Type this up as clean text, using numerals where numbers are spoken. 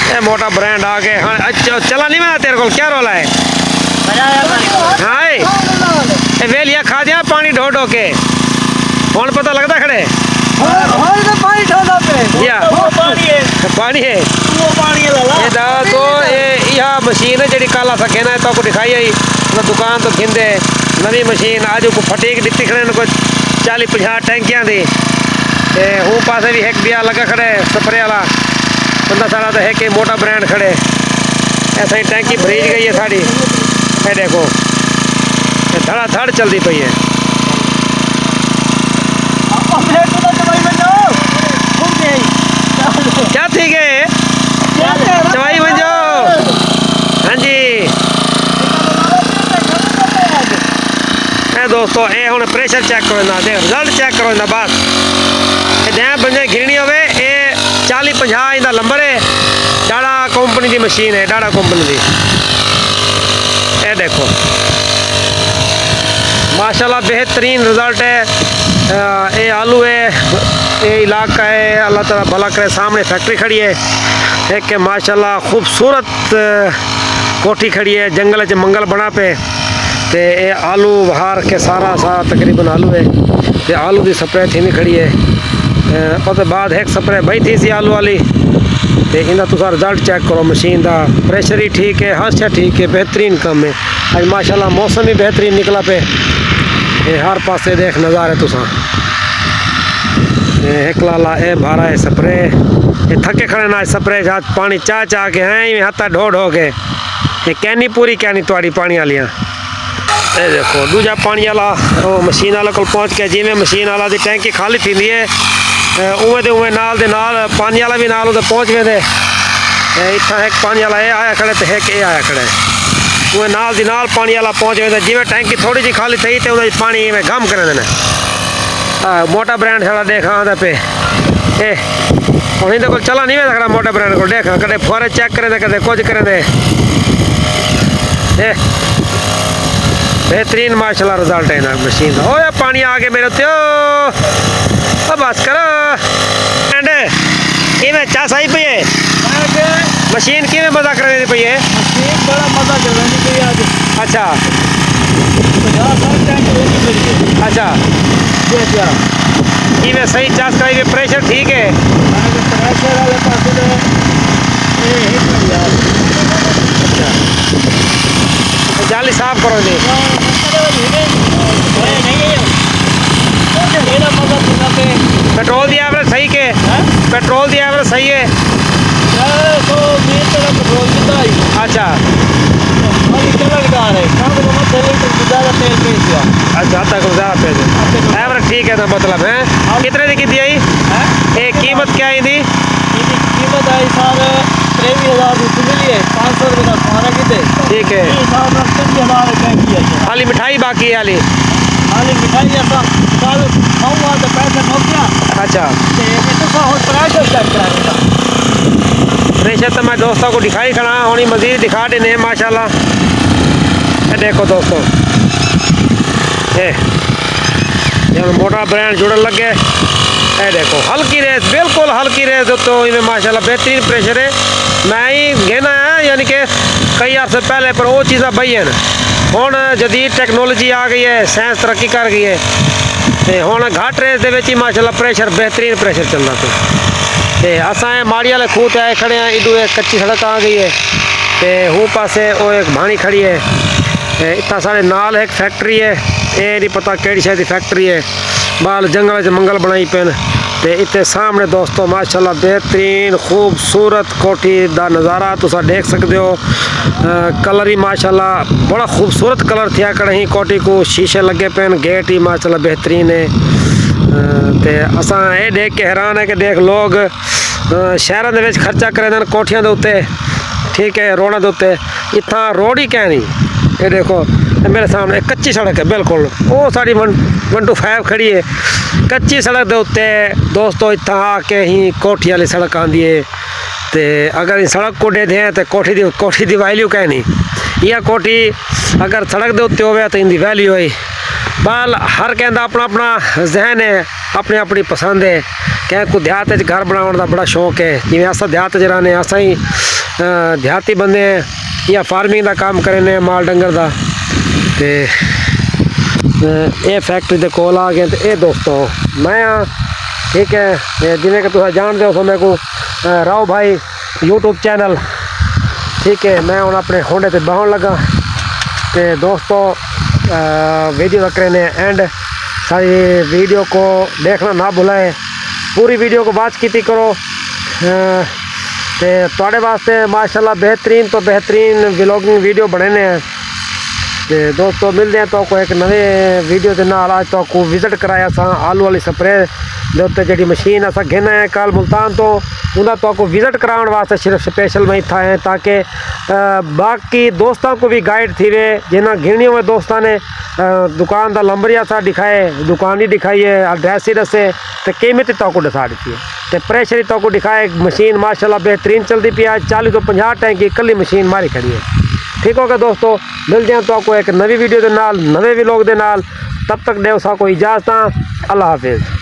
ये मोटा ब्रांड आ गए। हाँ अच्छा चला नहीं मैं तेरे को क्या रोला है? हाँ वेलिया खा दिया पानी ढो ढो के कौन पता लगता खड़े पानी है तो यह मशीन है जी काला सके ना तो दिखाई आई दुकान तो खिंदे नवी मशीन आज को फटीक दिखती खड़े को 40-50 टैंकियां दी हूँ पासे भी एक दिया लगा खड़े स्प्रे वाला बंदा सारा तो है कि मोटा ब्रांड खड़े ऐसा ही टैंकी भरीज गई है साड़ी ये देखो धड़ाधड़ चलती पई है। क्या ठीक है चवाई बन जाओ। हाँ जी दोस्तों ये हूँ प्रेशर चेक करो ना देख रिजल्ट चेक करो ना बस दैन बंजे घिरनी होवे ये 40-50 इंदा नंबर है। डाड़ा कंपनी की मशीन है डाड़ा कंपनी की ये देखो माशाल्लाह बेहतरीन रिजल्ट है। ये आलू है ये इलाका है अल्लाह ताला भला करे सामने फैक्ट्री खड़ी है एक के माशाल्लाह खूबसूरत कोठी खड़ी है जंगल च मंगल बना पे ते ये आलू बाहर के सारा तकरीबन आलू है ते आलू की स्प्रे थी नहीं खड़ी है और बाद एक स्प्रे बही थी सी आलू वाली ते इन्हें तुसा रिजल्ट चेक करो मशीन का प्रेशर ही ठीक है हर शा ठीक है बेहतरीन काम है। आज माशाल्लाह मौसम भी बेहतरीन निकला पे हर पासे देख नज़ारे तुसा एक लाला ए भारा है स्प्रे ये थके खड़े ना स्प्रे पानी चाह चाह के हैं हाथा ढो ढो के ये कैनी पूरी कैनी थोड़ी पानी वालियाँ ये देखो दूजा पानी वाला वो मशीन वाले को पहुँच के जिमें मशीन वाला की टैंकी खाली थी है उवें तो उवें नाल दे नाल पानी वाला भी नाल पहुँच गए इतना एक पानी वाला ये आया खड़े तो एक ये आया खड़े उवें नाल दी नाल पानी वाला पहुँच गए जिमें टैंकी थोड़ी जी खाली थी तो उन्हें पानी में गम कर देना मोटा ब्रांड सारा देखा आंदा पे ए उन्हीं तो चला नहीं मैं खड़ा मोटा ब्रांड को देखा कदे फुआरे चेक करें दे कदे कुछ करें दे बेहतरीन माशाल्लाह रिजल्ट है ना मशीन का। ओ पानी आ गया मेरे त्यो बस करो एंड इवें चा सही पई है मशीन किवें मजा कर पई है मशीन बड़ा मजा कर रही पई आज। अच्छा अच्छा इवें सही चास का इवें प्रेशर ठीक है प्रेशर वाले पास जाली साफ करो जी पेट्रोल दी एवरेज सही के पेट्रोल दी एवरेज सही है अच्छा अच्छा तक एवरेज ठीक है ना मतलब है कितने की दी आई कीमत क्या आई थी कीमत आई सर 23,000 मिली है 500 रुपये का खाना कितने ठीक है खाली मिठाई बाकी है खाली मिठाई ऐसा तो पैसे हो गया। अच्छा प्रेशर तो मैं दोस्तों को दिखाई खड़ा होनी मजीद दिखा देने माशाल्लाह देखो दोस्तों ये मोटा ब्रांड जुड़न लगे ये देखो हल्की रेस बिल्कुल हल्की रेस तो इनमें माशाल्लाह बेहतरीन प्रेशर है मैं ही घेना है यानी कि कई अर्से पहले पर वो चीज़ा बही हैं हुण जदीद टेक्नोलॉजी आ गई है साइंस तरक्की कर गई है तो हुण घट रेस दे विच ही माशाल्लाह प्रेशर बेहतरीन प्रेशर चलना पे असां माड़ी वाले खूह ते आए खड़े हैं इधू एक कच्ची सड़क आ गई है तो हूँ पासे वो एक भाणी खड़ी है इतना सारे नाल एक फैक्ट्री है ये नहीं पता केड़ी शायद फैक्ट्री है बाल जंगल च मंगल बनाई पेन ते इतने सामने दोस्तों माशाल्लाह बेहतरीन खूबसूरत कोठी का नज़ारा तुसा देख सकते हो कलर ही माशाल्लाह बड़ा खूबसूरत कलर थिया कहीं कोठी को शीशे लगे पेन गेट ही माशाल्लाह बेहतरीन है ते असां ये देख के हैरान है कि देख लोग शहरों के खर्चा करें कोठियां के उत्ते ठीक है रोडों के उत्ते इतना रोड ही क्या नहीं ये देखो मेरे सामने कच्ची सड़क है बिल्कुल वो साड़ी 125 खड़ी है कच्ची सड़क के उत्ते दोस्तों इतना आके ही कोठी वाली सड़क आँदी है तो अगर इस सड़क को दे दें तो कोठी की वैल्यू क्या नहीं यह कोठी अगर सड़क के उत्ते हो तो इनकी वैल्यू है बाल हर कहता अपना अपना जहन है अपनी अपनी पसंद है क्या को देहात घर बनाने का बड़ा शौक है जिमें अस देहात च रहने अस ही देहाती बंदे हैं या फार्मिंग का काम करे ने माल डंगर का ते ये फैक्ट्री के कोल आ गए। तो ये दोस्तों मैं हाँ ठीक है जिमें कि तुम जानते हो मेरे को राव भाई यूट्यूब चैनल ठीक है। मैं हूँ अपने होंडे से बहन लगा। तो दोस्तों वीडियो तक ने एंड सारी वीडियो को देखना ना भुलाए, पूरी वीडियो को बात की करो। तो थोड़े वास्ते माशाल्लाह बेहतरीन तो बेहतरीन व्लॉगिंग वीडियो बनाने हैं। तो दोस्तों मिलते हैं तो को एक नवे वीडियो के नाल। आज तो को विजिट कराया अस आलू वाली स्प्रे के उत्ते जी मशीन अस घेना है कल मुल्तान तो उन्हें तो को विजिट कराने वास्ते सिर्फ स्पेशल मैं इतना है ताकि बाकी दोस्तों को भी गाइड थी वे जिन्हें घिरनी हुए दोस्तों ने दुकान का नंबरिया सा दिखाए, दुकान ही दिखाई है, एड्रेस ही दसे तो कीमत तो को दसा दी है। तो प्रेशर ही तो को दिखाए। मशीन माशाल्लाह बेहतरीन चलती पी है। 40 तो 50 टैंक की कली मशीन मारी खड़ी है। ठीक होगा दोस्तों मिलते हैं तो आपको एक नवी वीडियो के नाल नवे व्लॉग के नाल। तब तक देव सा को इजाजत। अल्लाह हाफिज़।